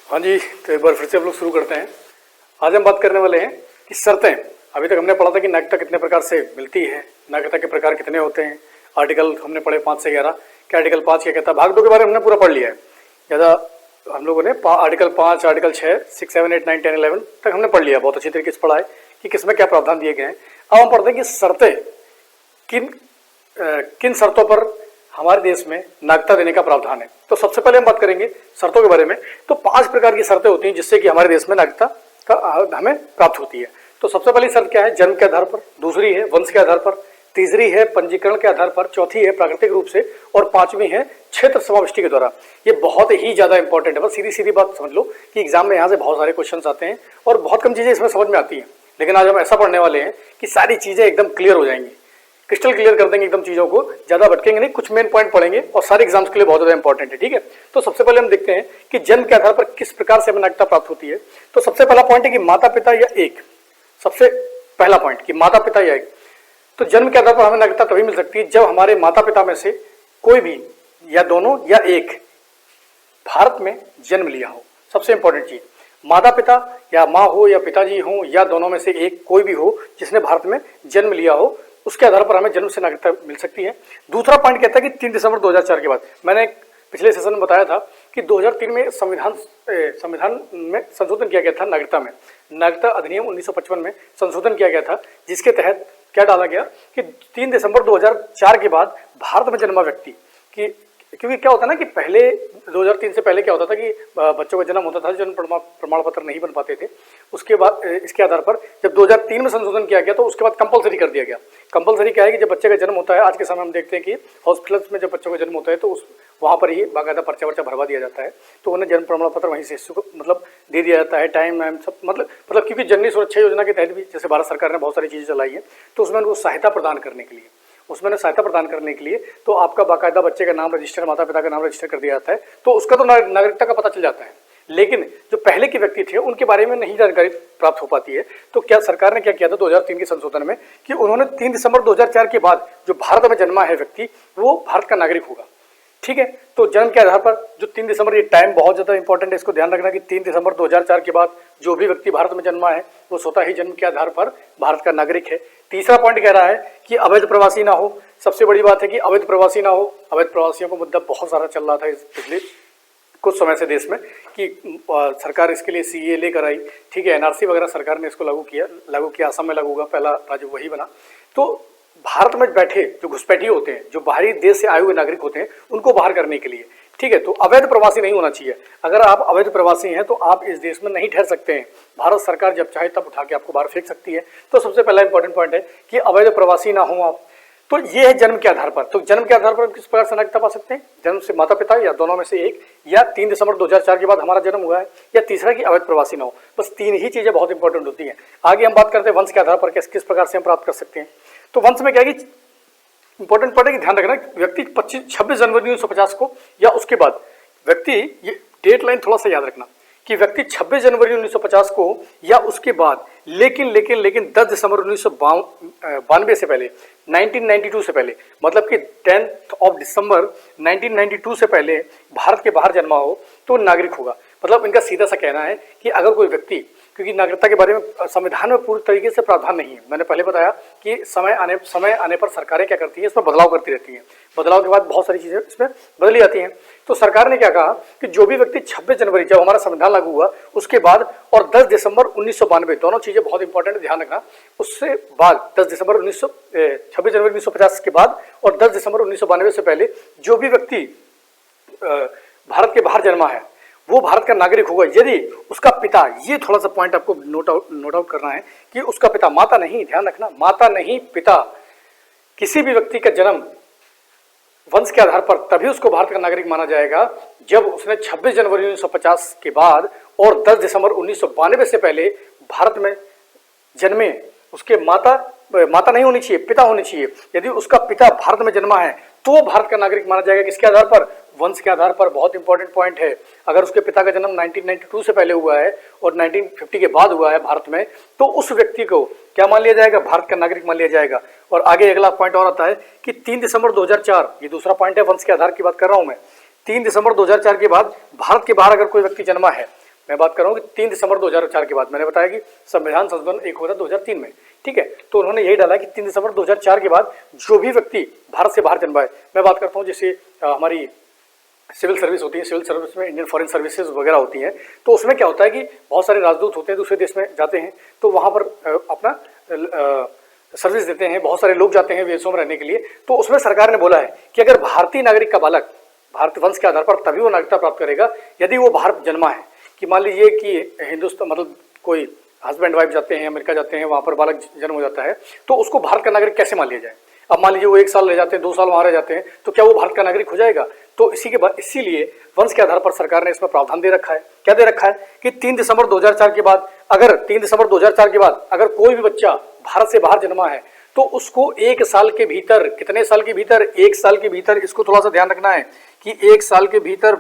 हाँ जी, तो एक बार फिर से हम लोग शुरू करते हैं। आज हम बात करने वाले हैं कि शर्तें। अभी तक हमने पढ़ा था कि नागरिकता कितने प्रकार से मिलती है, नागरिकता के प्रकार कितने होते हैं। आर्टिकल हमने पढ़े 5 से 11 कि आर्टिकल 5 क्या कहता है। भाग 2 के बारे में हमने पूरा पढ़ लिया है। ज़्यादा हम लोगों ने आर्टिकल 5, आर्टिकल 6, 6, 7, 8, 9, 10, 11 तक हमने पढ़ लिया, बहुत अच्छी तरीके से पढ़ा है कि किसमें क्या प्रावधान दिए गए हैं। अब हम पढ़ते हैं कि शर्तें किन शर्तों पर हमारे देश में नागरिकता देने का प्रावधान है। तो सबसे पहले हम बात करेंगे शर्तों के बारे में। तो 5 प्रकार की शर्तें होती हैं जिससे कि हमारे देश में नागरिकता का हमें प्राप्त होती है। तो सबसे पहली शर्त क्या है? जन्म के आधार पर। दूसरी है वंश के आधार पर। तीसरी है पंजीकरण के आधार पर। चौथी है प्राकृतिक रूप से। और 5वीं है क्षेत्र समाविष्टि के द्वारा। ये बहुत ही ज्यादा इंपॉर्टेंट है। बस सीधी सीधी बात समझ लो कि एग्जाम में यहाँ से बहुत सारे क्वेश्चन आते हैं और बहुत कम चीजें इसमें समझ में आती हैं। लेकिन आज हम ऐसा पढ़ने वाले हैं कि सारी चीजें एकदम क्लियर हो जाएंगी, क्रिस्टल क्लियर कर देंगे एकदम चीजों को, ज्यादा भटकेंगे नहीं, कुछ मेन पॉइंट पढ़ेंगे और सारे एग्जाम्स के लिए बहुत ज्यादा इंपॉर्टेंट है। ठीक है, तो सबसे पहले हम देखते हैं कि जन्म के आधार पर किस प्रकार से हमें नागरिकता प्राप्त होती है। तो सबसे पहला पॉइंट है कि माता पिता या एक। सबसे पहला पॉइंट कि माता पिता या एक। तो जन्म के आधार पर हमें नागरिकता तभी मिल सकती है जब हमारे माता पिता में से कोई भी या दोनों या एक भारत में जन्म लिया हो। सबसे इंपॉर्टेंट चीज, माता पिता या माँ हो या पिताजी हो या दोनों में से एक कोई भी हो जिसने भारत में जन्म लिया हो, उसके आधार पर हमें जन्म से नागरिकता मिल सकती है। दूसरा पॉइंट कहता है कि 3 दिसंबर 2004 के बाद, मैंने पिछले सेशन में बताया था कि 2003 में संविधान में संशोधन किया गया था। नागरिकता अधिनियम 1955 में संशोधन किया गया था, जिसके तहत क्या डाला गया कि 3 दिसंबर 2004 के बाद भारत में जन्मा व्यक्ति की, क्योंकि क्या होता है ना कि पहले 2003 से पहले क्या होता था कि बच्चों का जन्म होता था, जन्म प्रमाण पत्र नहीं बन पाते थे। उसके बाद इसके आधार पर जब 2003 में संशोधन किया गया तो उसके बाद कंपलसरी कर दिया गया। कंपलसरी क्या है कि जब बच्चे का जन्म होता है, आज के समय हम देखते हैं कि हॉस्पिटल्स में जब बच्चों का जन्म होता है तो वहाँ पर ही बाकायदा पर्चा वर्चा भरवा दिया जाता है, तो उन्हें जन्म प्रमाण पत्र वहीं से मतलब दे दिया जाता है। टाइम सब मतलब क्योंकि जननी सुरक्षा योजना के तहत भी जैसे भारत सरकार ने बहुत सारी चीज़ें चलाई है, तो उसमें उनको सहायता प्रदान करने के लिए तो आपका बाकायदा बच्चे का नाम रजिस्टर, माता पिता का नाम रजिस्टर कर दिया जाता है, तो उसका तो नागरिकता का पता चल जाता है। लेकिन जो पहले के व्यक्ति थे उनके बारे में नहीं जानकारी प्राप्त हो पाती है। तो क्या सरकार ने क्या किया था 2003 के संशोधन में कि उन्होंने 3 दिसंबर 2004 के बाद जो भारत में जन्मा है व्यक्ति वो भारत का नागरिक होगा। ठीक है, तो जन्म के आधार पर जो 3 दिसंबर, ये टाइम बहुत ज़्यादा इंपॉर्टेंट है, इसको ध्यान रखना कि 3 दिसंबर 2004 के बाद जो भी व्यक्ति भारत में जन्मा है वो स्वतः ही जन्म के आधार पर भारत का नागरिक है। तीसरा पॉइंट कह रहा है कि अवैध प्रवासी ना हो। सबसे बड़ी बात है कि अवैध प्रवासी ना हो। अवैध प्रवासियों का मुद्दा बहुत सारा चल रहा था इस पिछले कुछ समय से देश में कि सरकार इसके लिए सीए लेकर आई। ठीक है, एनआरसी वगैरह सरकार ने इसको लागू किया, असम में लागू हुआ, पहला राज्य वही बना। तो भारत में बैठे जो घुसपैठी होते हैं, जो बाहरी देश से आए हुए नागरिक होते हैं, उनको बाहर करने के लिए, ठीक है, तो अवैध प्रवासी नहीं होना चाहिए। अगर आप अवैध प्रवासी हैं तो आप इस देश में नहीं ठहर सकते हैं। भारत सरकार जब चाहे तब उठा के आपको बाहर फेंक सकती है। तो सबसे पहला इंपॉर्टेंट पॉइंट है कि अवैध प्रवासी ना हो आप। तो ये है जन्म के आधार पर। तो जन्म के आधार पर किस प्रकार से नागरिकता पा सकते हैं? जन्म से माता पिता या दोनों में से एक, या 3 दिसंबर 2004 के बाद हमारा जन्म हुआ है, या तीसरा कि अवैध प्रवासी ना हो। बस 3 ही चीजें बहुत इंपॉर्टेंट होती हैं। आगे हम बात करते हैं वंश के आधार पर किस प्रकार से हम प्राप्त कर सकते हैं। तो वंश में क्या है कि इंपॉर्टेंट पॉइंट है कि ध्यान रखना, व्यक्ति 26 जनवरी 1950 को या उसके बाद व्यक्ति, ये डेट लाइन थोड़ा सा याद रखना कि व्यक्ति 26 जनवरी 1950 को या उसके बाद, लेकिन 10 दिसंबर 1992 से पहले, 1992 से पहले, मतलब कि 10 दिसंबर 1992 से पहले भारत के बाहर जन्मा हो तो नागरिक होगा। मतलब इनका सीधा सा कहना है कि अगर कोई व्यक्ति, क्योंकि नागरिकता के बारे में संविधान में पूरी तरीके से प्रावधान नहीं है, मैंने पहले बताया कि समय आने पर सरकारें क्या करती हैं, इसमें बदलाव करती रहती हैं। बदलाव के बाद बहुत सारी चीजें इसमें बदली जाती हैं। तो सरकार ने क्या कहा कि जो भी व्यक्ति 26 जनवरी जब हमारा संविधान लागू हुआ उसके बाद और 10 दिसंबर 1992, दोनों चीजें बहुत इंपॉर्टेंट है, ध्यान रखना। उससे बाद 26 जनवरी 1950 के बाद और 10 दिसंबर 1992 से पहले जो भी व्यक्ति भारत के बाहर जन्मा है वो भारत का नागरिक होगा यदि उसका पिता, ये थोड़ा सा पॉइंट आपको नोट आउट करना है कि उसका पिता, माता नहीं, ध्यान रखना, माता नहीं, पिता, किसी भी व्यक्ति का जन्म वंश के आधार पर तभी उसको भारत का नागरिक माना जाएगा जब उसने 26 जनवरी 1950 के बाद और 10 दिसंबर 1992 से पहले भारत में जन्मे। उसके माता नहीं होनी चाहिए, पिता होनी चाहिए। यदि उसका पिता भारत में जन्मा है तो भारत का नागरिक माना जाएगा। किसके आधार पर? वंश के आधार पर। बहुत इंपॉर्टेंट पॉइंट है। अगर उसके पिता का जन्म 1992 से पहले हुआ है और 1950 के बाद हुआ है भारत में, तो उस व्यक्ति को क्या मान लिया जाएगा? भारत का नागरिक मान लिया जाएगा। और आगे अगला पॉइंट और आता है कि 3 दिसंबर 2004, ये दूसरा पॉइंट है, वंश के आधार की बात कर रहा हूं मैं। 3 दिसंबर 2004 के बाद भारत के बाहर अगर कोई व्यक्ति जन्मा है मैं बात कर रहा हूँ कि 3 दिसंबर 2004 के बाद। मैंने बताया कि संविधान संशोधन एक हुआ था 2003 में, ठीक है। तो उन्होंने यही डाला कि 3 दिसंबर 2004 के बाद जो भी व्यक्ति भारत से बाहर जन्मा है, मैं बात करता हूँ जैसे हमारी सिविल सर्विस होती है, सिविल सर्विस में इंडियन फॉरेन सर्विसेज वगैरह होती हैं, तो उसमें क्या होता है कि बहुत सारे राजदूत होते हैं, दूसरे देश में जाते हैं, तो वहाँ पर अपना सर्विस देते हैं, बहुत सारे लोग जाते हैं विदेशों में रहने के लिए। तो उसमें सरकार ने बोला है कि अगर भारतीय नागरिक का बालक भारतीय वंश के आधार पर तभी वो नागरिकता प्राप्त करेगा यदि वो भारत जन्मा है। कि मान लीजिए कि हिंदुस्तान मतलब कोई हस्बैंड वाइफ जाते हैं, अमेरिका जाते हैं, वहाँ पर बालक जन्म हो जाता है, तो उसको भारत का नागरिक कैसे मान लिया जाए। अब मान लीजिए वो 1 साल रह जाते हैं, 2 साल वहाँ रह जाते हैं, तो क्या वो भारत का नागरिक हो जाएगा। तो इसीलिए वंश के आधार पर सरकार ने इसमें प्रावधान दे रखा है। क्या दे रखा है कि 3 दिसंबर 2004 के बाद अगर 3 दिसंबर 2004 के बाद अगर कोई भी बच्चा भारत से बाहर जन्मा है तो उसको 1 साल के भीतर, कितने साल के भीतर, 1 साल के भीतर, इसको थोड़ा सा ध्यान रखना है कि 1 साल के भीतर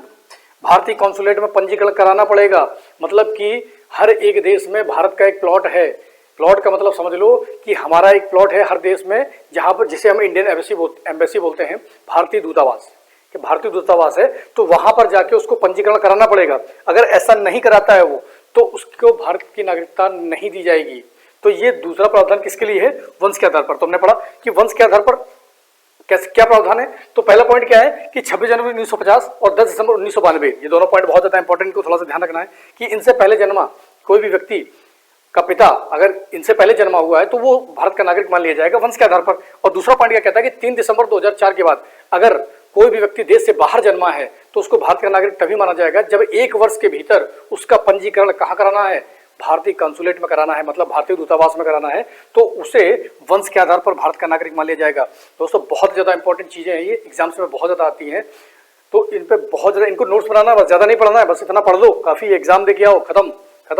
भारतीय कॉन्सुलेट में पंजीकरण कराना पड़ेगा। मतलब कि हर एक देश में भारत का एक प्लॉट है। प्लॉट का मतलब समझ लो कि हमारा एक प्लॉट है हर देश में, जहां पर जिसे हम इंडियन एम्बेसी बोलते हैं, भारतीय दूतावास, कि भारतीय दूतावास है, तो वहां पर जाके उसको पंजीकरण कराना पड़ेगा। अगर ऐसा नहीं कराता है वो, तो उसको भारत की नागरिकता नहीं दी जाएगी। तो ये दूसरा प्रावधान किसके लिए है, वंश के आधार पर। तो हमने पढ़ा कि वंश के आधार पर क्या प्रावधान है। तो पहला पॉइंट क्या है कि 26 जनवरी 1950 और 10 दिसंबर 1992, ये दोनों पॉइंट बहुत ज्यादा इंपॉर्टेंट, को थोड़ा सा ध्यान रखना है कि इनसे पहले जन्मा कोई भी व्यक्ति का पिता अगर इनसे पहले जन्मा हुआ है तो वो भारत का नागरिक मान लिया जाएगा वंश के आधार पर। और दूसरा पॉइंट क्या कहता है कि 3 दिसंबर 2004 के बाद अगर कोई भी व्यक्ति देश से बाहर जन्मा है तो उसको भारत का नागरिक तभी माना जाएगा जब 1 वर्ष के भीतर उसका पंजीकरण कहाँ कराना है, भारतीय कंसुलेट में कराना है, मतलब भारतीय दूतावास में कराना है, तो उसे वंश के आधार पर भारत का नागरिक मान लिया जाएगा। दोस्तों बहुत ज्यादा इंपॉर्टेंट चीजें हैं, ये एग्जाम्स में बहुत ज्यादा आती हैं, तो इन पे बहुत ज्यादा इनको नोट्स बनाना, बस ज्यादा नहीं पढ़ना है, बस इतना पढ़ लो काफी, एग्जाम दे के आओ, खत्म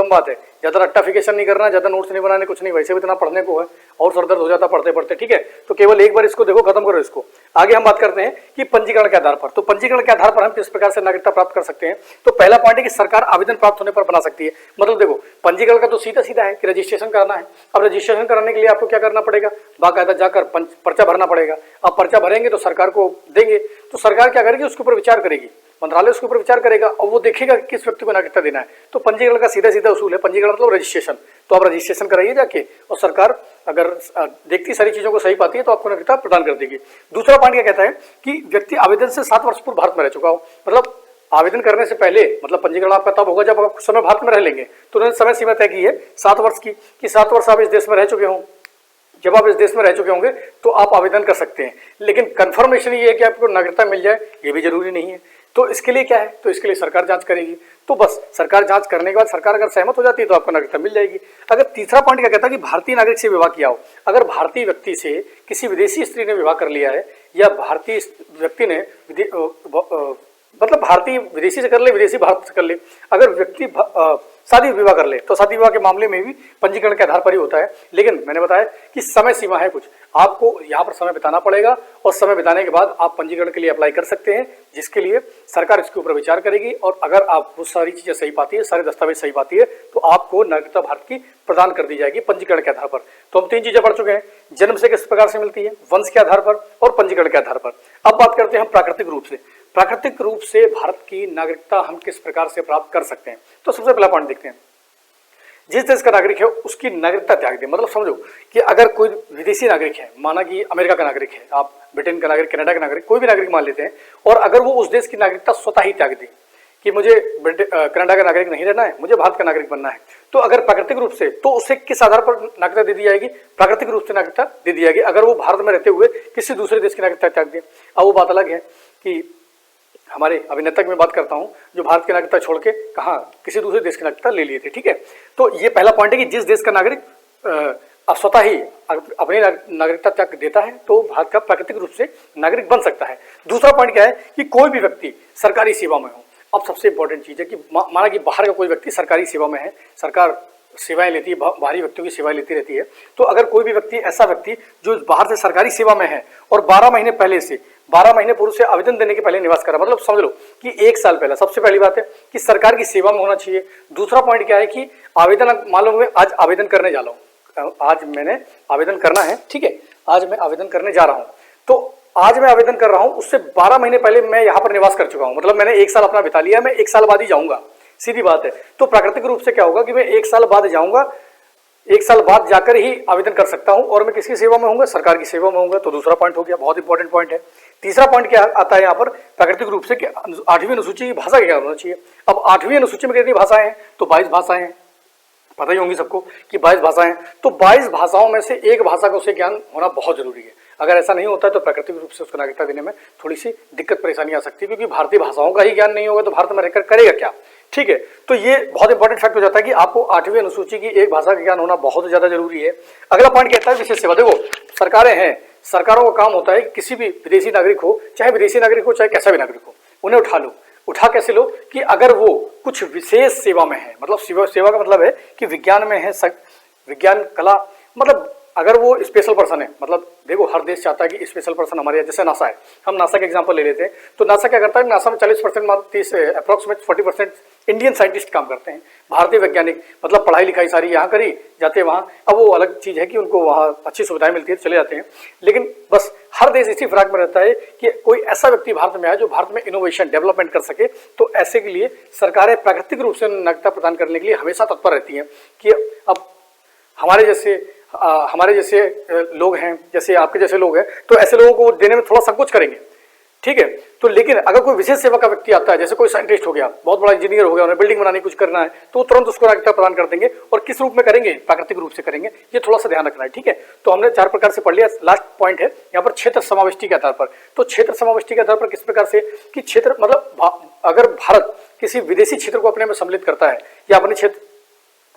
बात है। ज्यादा रट्टाफिकेशन नहीं करना, ज्यादा नोट्स नहीं बनाने, कुछ नहीं, वैसे भी इतना पढ़ने को है और सर दर्द हो जाता पढ़ते पढ़ते, ठीक है। तो केवल एक बार इसको देखो, खत्म करो इसको। आगे हम बात करते हैं कि पंजीकरण के आधार पर। तो पंजीकरण के आधार पर हम किस प्रकार से नागरिकता प्राप्त कर सकते हैं। तो पहला पॉइंट है कि सरकार आवेदन प्राप्त होने पर बना सकती है। मतलब देखो पंजीकरण का तो सीधा सीधा है कि रजिस्ट्रेशन कराना है। अब रजिस्ट्रेशन कराने के लिए आपको क्या करना पड़ेगा, बाकायदा जाकर पर्चा भरना पड़ेगा। अब पर्चा भरेंगे तो सरकार को देंगे, तो सरकार क्या करेगी, उसके ऊपर विचार करेगी, मंत्रालय उसके ऊपर विचार करेगा और वो देखेगा कि किस व्यक्ति को नागरिकता देना है। तो पंजीकरण का सीधा सीधा उसूल है, पंजीकरण मतलब रजिस्ट्रेशन। तो आप रजिस्ट्रेशन कराइए जाके, और सरकार अगर देखती सारी चीजों को सही पाती है तो आपको नागरिकता प्रदान कर देगी। दूसरा पॉइंट क्या कहता है कि व्यक्ति आवेदन से 7 वर्ष पूर्व भारत में रह चुका हो। मतलब आवेदन करने से पहले, मतलब पंजीकरण आपका तब होगा जब आप कुछ समय भारत में रह लेंगे। तो उन्होंने समय सीमा तय की है 7 वर्ष की, कि 7 वर्ष आप इस देश में रह चुके हों। जब आप इस देश में रह चुके होंगे तो आप आवेदन कर सकते हैं। लेकिन कंफर्मेशन ये है कि आपको नागरिकता मिल जाए, ये भी जरूरी नहीं है। तो इसके लिए क्या है, तो इसके लिए सरकार जांच करेगी। तो बस सरकार जांच करने के बाद सरकार अगर सहमत हो जाती है तो आपको नागरिकता मिल जाएगी। अगर तीसरा पॉइंट क्या कहता है कि भारतीय नागरिक से विवाह किया हो। अगर भारतीय व्यक्ति से किसी विदेशी स्त्री ने विवाह कर लिया है, या भारतीय व्यक्ति ने मतलब भारतीय विदेशी से कर ले, विदेशी भारत से कर ले, अगर व्यक्ति शादी विवाह कर ले तो शादी विवाह के मामले में भी पंजीकरण के आधार पर ही होता है। लेकिन मैंने बताया कि समय सीमा है कुछ, आपको यहाँ पर समय बिताना पड़ेगा और समय बिताने के बाद आप पंजीकरण के लिए अप्लाई कर सकते हैं, जिसके लिए सरकार इसके ऊपर विचार करेगी। और अगर आप वो सारी चीजें सही पाती है, सारे दस्तावेज सही पाती है, तो आपको नागरिकता भारत की प्रदान कर दी जाएगी पंजीकरण के आधार पर। तो हम 3 चीजें पढ़ चुके हैं, जन्म से किस प्रकार से मिलती है, वंश के आधार पर और पंजीकरण के आधार पर। अब बात करते हैं हम प्राकृतिक रूप से। प्राकृतिक रूप से भारत की नागरिकता हम किस प्रकार से प्राप्त कर सकते हैं। तो सबसे पहला पॉइंट देखते हैं, जिस देश का नागरिक है उसकी नागरिकता त्याग दे। मतलब समझो कि अगर कोई विदेशी नागरिक है, माना कि अमेरिका का नागरिक है, आप ब्रिटेन का नागरिक, कनाडा का नागरिक, कोई भी नागरिक मान लेते हैं, और अगर वो उस देश की नागरिकता स्वतः ही त्याग दे कि मुझे कनाडा का नागरिक नहीं रहना है, मुझे भारत का नागरिक बनना है, तो अगर प्राकृतिक रूप से, तो उसे किस आधार पर नागरिकता दे दी जाएगी, प्राकृतिक रूप से नागरिकता दे दी जाएगी अगर वो भारत में रहते हुए किसी दूसरे देश की नागरिकता त्याग दे। अब वो बात अलग है कि हमारे अभिनेता की मैं बात करता हूं जो भारत की नागरिकता छोड़ के कहा किसी दूसरे देश की नागरिकता ले लिए थे, ठीक है। तो ये पहला पॉइंट है कि जिस देश का नागरिक स्वतः ही अपनी नागरिकता त्याग देता है तो भारत का प्राकृतिक रूप से नागरिक बन सकता है। दूसरा पॉइंट क्या है कि कोई भी व्यक्ति सरकारी सेवा में हो। अब सबसे इंपॉर्टेंट चीज है कि माना कि बाहर का कोई व्यक्ति सरकारी सेवा में है, सरकार सेवाएं लेती है, बाहरी व्यक्तियों की सेवाएं लेती रहती है, तो अगर कोई भी व्यक्ति, ऐसा व्यक्ति जो बाहर से सरकारी सेवा में है और 12 महीने पूर्व से आवेदन देने के पहले निवास करा, मतलब समझ लो कि 1 साल पहले, सबसे पहली बात है कि सरकार की सेवा में होना चाहिए। दूसरा पॉइंट क्या है कि आवेदन, मालूम मैं आज आवेदन करने जा रहा हूँ, आज मैंने आवेदन करना है, ठीक है, आज मैं आवेदन करने जा रहा हूँ, तो आज मैं आवेदन कर रहा हूँ, उससे 12 महीने पहले मैं यहाँ पर निवास कर चुका हूँ, मतलब मैंने 1 साल अपना बिता लिया, मैं 1 साल बाद ही जाऊँगा, सीधी बात है। तो प्राकृतिक रूप से क्या होगा कि मैं 1 साल बाद जाऊंगा, 1 साल बाद जाकर ही आवेदन कर सकता हूं और मैं किसकी सेवा में होऊंगा, सरकार की सेवा में होऊंगा। तो दूसरा पॉइंट हो गया, बहुत इंपॉर्टेंट पॉइंट है। तीसरा पॉइंट क्या आता है यहाँ पर प्राकृतिक रूप से कि 8वीं अनुसूची की भाषा क्या होना चाहिए। अब 8वीं अनुसूची में कितनी भाषाएं हैं, तो 22 भाषाएं हैं, पता ही होंगी सबको कि 22 भाषाएं। तो 22 भाषाओं में से एक भाषा का उसे ज्ञान होना बहुत जरूरी है। अगर ऐसा नहीं होता है तो प्राकृतिक रूप से उसको नागरिकता देने में थोड़ी सी दिक्कत परेशानी आ सकती है, क्योंकि भारतीय भाषाओं का ही ज्ञान नहीं होगा तो भारत में रहकर करेगा क्या। ठीक है, तो ये बहुत इंपॉर्टेंट फैक्ट हो जाता है कि आपको 8वीं अनुसूची की एक भाषा का ज्ञान होना बहुत ज्यादा जरूरी है। अगला पॉइंट कहता है विशेष सेवा। देखो सरकारें हैं, सरकारों का काम होता है कि किसी भी विदेशी नागरिक हो, चाहे विदेशी नागरिक हो चाहे कैसा भी नागरिक हो, उन्हें उठा लो। उठा कैसे लो कि अगर वो कुछ विशेष सेवा में है, मतलब सेवा का मतलब है कि विज्ञान में है, विज्ञान कला, मतलब अगर वो स्पेशल पर्सन है, मतलब देखो हर देश चाहता है कि स्पेशल पर्सन हमारे, जैसे नासा है, हम नासा का एग्जांपल ले लेते हैं। तो नासा क्या करता है, नासा में 40% अप्रोक्सीमेट 40% इंडियन साइंटिस्ट काम करते हैं, भारतीय वैज्ञानिक, मतलब पढ़ाई लिखाई सारी यहाँ करी, जाते हैं वहाँ। अब वो अलग चीज़ है कि उनको वहाँ अच्छी सुविधाएं मिलती है, चले जाते हैं। लेकिन बस हर देश इसी फिराक में रहता है कि कोई ऐसा व्यक्ति भारत में आए जो भारत में इनोवेशन डेवलपमेंट कर सके। तो ऐसे के लिए सरकारें प्राकृतिक रूप से नागरिकता प्रदान करने के लिए हमेशा तत्पर रहती हैं कि अब हमारे जैसे लोग हैं, जैसे आपके जैसे लोग हैं, तो ऐसे लोगों को देने में थोड़ा संकोच करेंगे। ठीक है, तो लेकिन अगर कोई विशेष सेवा का व्यक्ति आता है, जैसे कोई साइंटिस्ट हो गया, बहुत बड़ा इंजीनियर हो गया, उन्हें बिल्डिंग बनानी कुछ करना है, तो तुरंत उसको नागरिकता प्रदान कर देंगे। और किस रूप में करेंगे, प्राकृतिक रूप से करेंगे, ये थोड़ा सा ध्यान रखना है। ठीक है, तो हमने 4 प्रकार से पढ़ लिया। लास्ट पॉइंट है यहाँ पर क्षेत्र समाविष्टि के आधार पर। तो क्षेत्र समाविष्टि के आधार पर किस प्रकार से कि क्षेत्र मतलब अगर भारत किसी विदेशी क्षेत्र को अपने में सम्मिलित करता है या अपने क्षेत्र,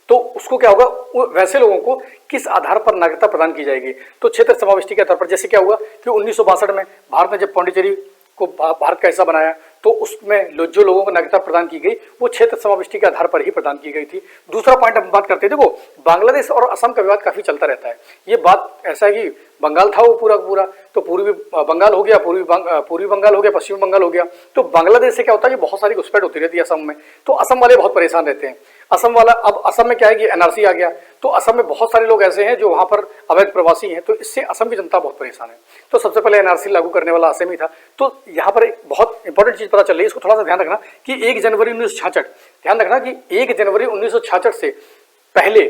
तो उसको क्या होगा, वैसे लोगों को किस आधार पर नागरिकता प्रदान की जाएगी। तो क्षेत्र समाविष्टि के आधार पर जैसे क्या हुआ कि 1962 में भारत ने जब पौंडीचेरी को भारत का हिस्सा बनाया, तो उसमें जो लोगों को नागरिकता प्रदान की गई वो क्षेत्र समाविष्टि के आधार पर ही प्रदान की गई थी। दूसरा पॉइंट हम बात करते हैं, देखो बांग्लादेश और असम का विवाद काफी चलता रहता है। ये बात ऐसा है कि बंगाल था वो पूरा पूरा, तो पूर्वी बंगाल हो गया, पूर्वी बंगाल हो गया, पश्चिमी बंगाल हो गया। तो बांग्लादेश से क्या होता है कि बहुत सारी घुसपैठ होती रहती है असम में, तो असम वाले बहुत परेशान रहते हैं। अब असम में क्या है कि एनआरसी आ गया, तो असम में बहुत सारे लोग ऐसे हैं जो वहां पर अवैध प्रवासी हैं, तो इससे असम की जनता बहुत परेशान है। तो सबसे पहले एनआरसी लागू करने वाला असम ही था। तो यहाँ पर एक बहुत इंपॉर्टेंट चीज पता चल रही है, इसको थोड़ा सा ध्यान रखना कि 1 जनवरी 1966, ध्यान रखना कि 1 जनवरी 1966 से पहले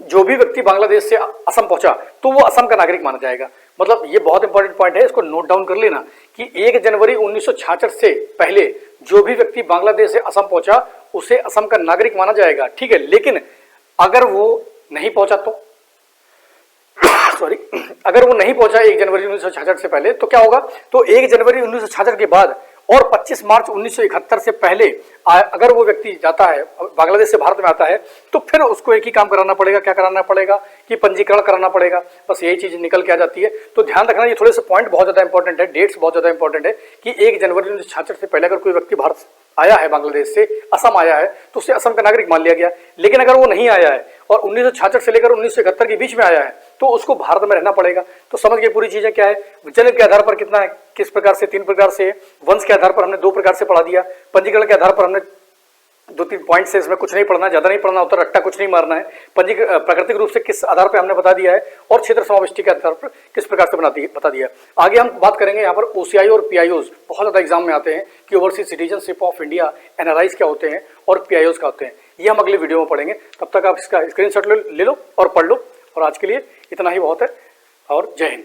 जो भी व्यक्ति बांग्लादेश से असम पहुंचा तो वो असम का नागरिक माना जाएगा। मतलब ये बहुत इंपॉर्टेंट पॉइंट है, इसको नोट डाउन कर लेना कि 1 जनवरी 1966 से पहले जो भी व्यक्ति बांग्लादेश से असम पहुंचा उसे असम का नागरिक माना जाएगा। ठीक है, लेकिन अगर वो नहीं पहुंचा तो अगर वो नहीं पहुंचा 1 जनवरी 1966 से पहले तो क्या होगा, तो 1 जनवरी 1966 के बाद और 25 मार्च 1971 से पहले अगर वो व्यक्ति जाता है बांग्लादेश से भारत में आता है, तो फिर उसको एक ही काम कराना पड़ेगा। क्या कराना पड़ेगा कि पंजीकरण कराना पड़ेगा। बस यही चीज निकल के आ जाती है। तो ध्यान रखना, ये थोड़े से पॉइंट बहुत ज्यादा इंपॉर्टेंट है, डेट्स बहुत ज्यादा इंपॉर्टेंट है कि 1 जनवरी 1966 से पहले अगर कोई व्यक्ति भारत आया है, बांग्लादेश से असम आया है, तो उसे असम का नागरिक मान लिया गया। लेकिन अगर वो नहीं आया है और 1966 से लेकर 1971 के बीच में आया है, तो उसको भारत में रहना पड़ेगा। तो समझ गए पूरी चीजें क्या है। जन्म के आधार पर कितना है, किस प्रकार से, 3 प्रकार से। वंश के आधार पर हमने 2 प्रकार से पढ़ा दिया। पंजीकरण के आधार पर हमने 2-3 पॉइंट से, इसमें कुछ नहीं पढ़ना, ज्यादा नहीं पढ़ना होता, रट्टा कुछ नहीं मारना है। प्राकृतिक रूप से किस आधार पर हमने बता दिया है, और क्षेत्र समाविष्टि के आधार पर किस प्रकार से बता दिया है। आगे हम बात करेंगे यहाँ पर ओसीआई और पीआईओज बहुत ज्यादा एग्जाम में आते हैं कि overseas citizenship of India, NRIs क्या होते हैं और पीआईओज क्या होते हैं। ये हम अगले वीडियो में पढ़ेंगे। तब तक आप इसका स्क्रीनशॉट ले लो और पढ़ लो। और आज के लिए इतना ही बहुत है, और जय हिंद।